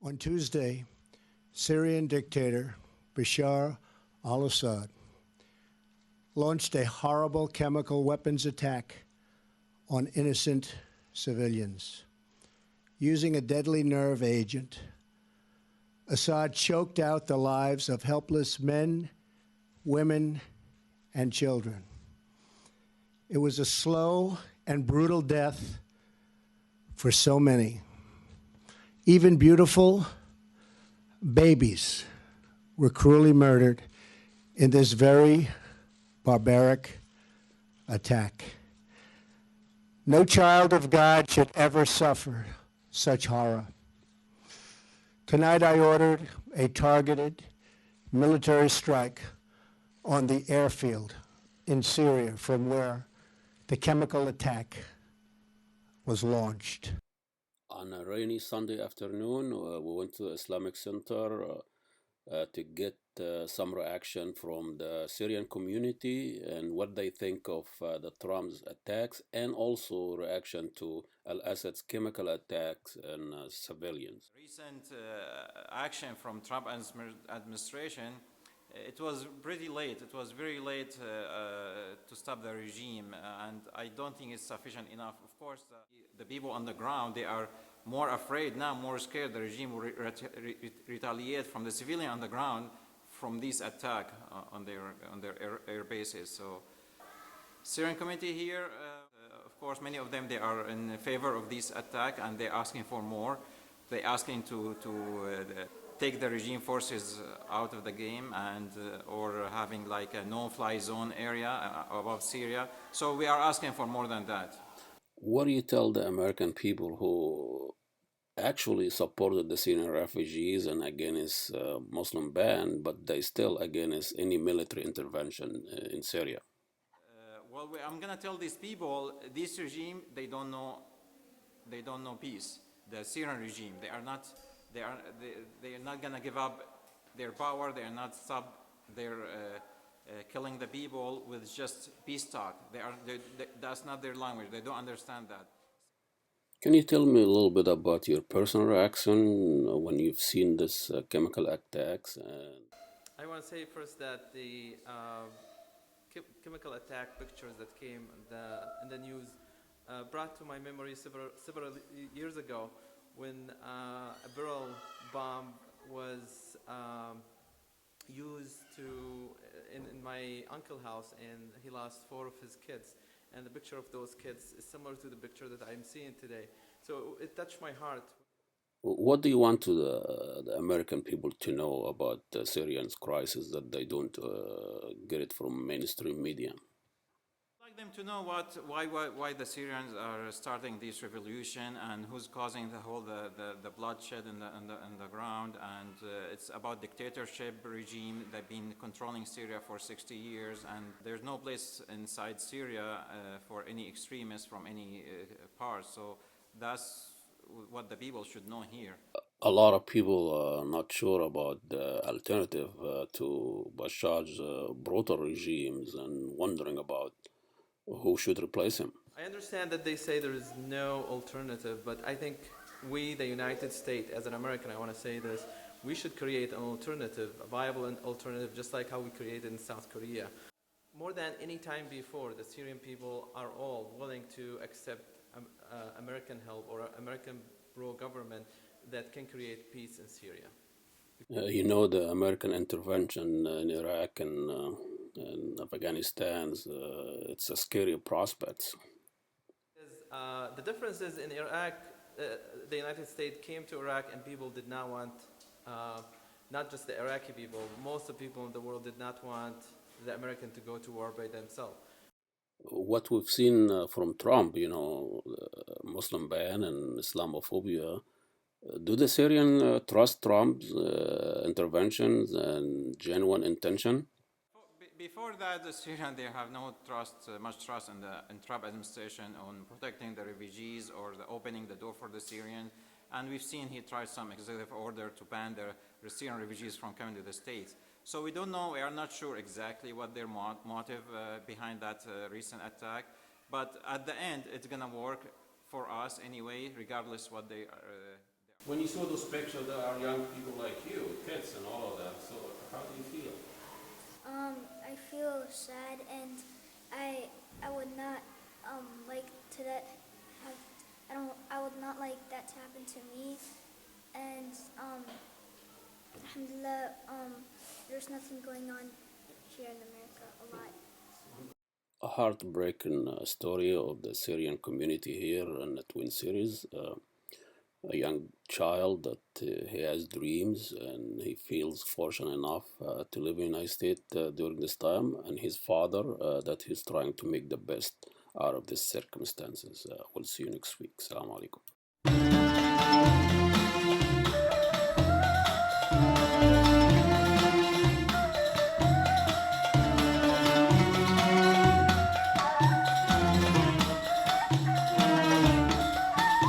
On Tuesday, Syrian dictator Bashar Assad launched a horrible chemical weapons attack on innocent civilians. Using a deadly nerve agent, Assad choked out the lives of helpless men, women, and children. It was a slow and brutal death for so many. Even beautiful babies were cruelly murdered in this very barbaric attack. No child of God should ever suffer such horror. Tonight I ordered a targeted military strike on the airfield in Syria from where the chemical attack was launched. On a rainy Sunday afternoon, we went to the Islamic Center to get some reaction from the Syrian community and what they think of the Trump's attacks, and also reaction to al-Assad's chemical attacks on civilians. Recent action from Trump administration, it was pretty late. It was very late to stop the regime, and I don't think it's sufficient enough. Of course, the people on the ground, they are more afraid now, more scared the regime will retaliate from the civilian on the ground from this attack on their air bases. So, Syrian community here, of course, many of them, they are in favor of this attack, and they're asking for more. They're asking to take the regime forces out of the game, and or having like a no-fly zone area above Syria. So we are asking for more than that. What do you tell the American people who actually supported the Syrian refugees and against Muslim ban, but they still against any military intervention in Syria? Well, I'm gonna tell these people, this regime, they don't know peace. The Syrian regime, they are not gonna give up their power. They are not stop their killing the people with just peace talk. That's not their language. They don't understand that. Can you tell me a little bit about your personal reaction when you've seen this chemical attacks? I want to say first that the chemical attack pictures that came in the news brought to my memory several years ago when a barrel bomb was used in my uncle's house, and he lost 4 of his kids. And the picture of those kids is similar to the picture that I'm seeing today. So it touched my heart. What do you want to the American people to know about the Syrian crisis that they don't get it from mainstream media? I'd like them to know why the Syrians are starting this revolution, and who's causing the bloodshed in the ground. And it's about dictatorship regime. They've been controlling Syria for 60 years, and there's no place inside Syria for any extremists from any part. So that's what the people should know here. A lot of people are not sure about the alternative to Bashar's brutal regimes and wondering about who should replace him. I understand that they say there is no alternative, but I think we, the United States, as an American, I want to say this, we should create an alternative, a viable alternative, just like how we created in South Korea. More than any time before, the Syrian people are all willing to accept American help or American pro-government that can create peace in Syria. You know, the American intervention in Iraq and Afghanistan, it's a scary prospect. The difference is in Iraq, the United States came to Iraq and people did not want, not just the Iraqi people, most of the people in the world did not want the American to go to war by themselves. What we've seen from Trump, you know, Muslim ban and Islamophobia, do the Syrian trust Trump's interventions and genuine intention? Before that, the Syrians, they have no much trust in Trump administration on protecting the refugees or opening the door for the Syrians. And we've seen he tried some executive order to ban the Syrian refugees from coming to the States. So we don't know, we are not sure exactly what their motive behind that recent attack. But at the end, it's going to work for us anyway, regardless what they are. When you saw those pictures, there are young people like you, kids and all of that. So how do you feel? I feel sad, and I would not like to that have I would not like that to happen to me, and alhamdulillah, there's nothing going on here in America a lot. A heartbreaking story of the Syrian community here in the Twin Cities. A young child that he has dreams and he feels fortunate enough to live in the United States during this time, and his father that he's trying to make the best out of these circumstances. We'll see you next week. Assalamu alaikum.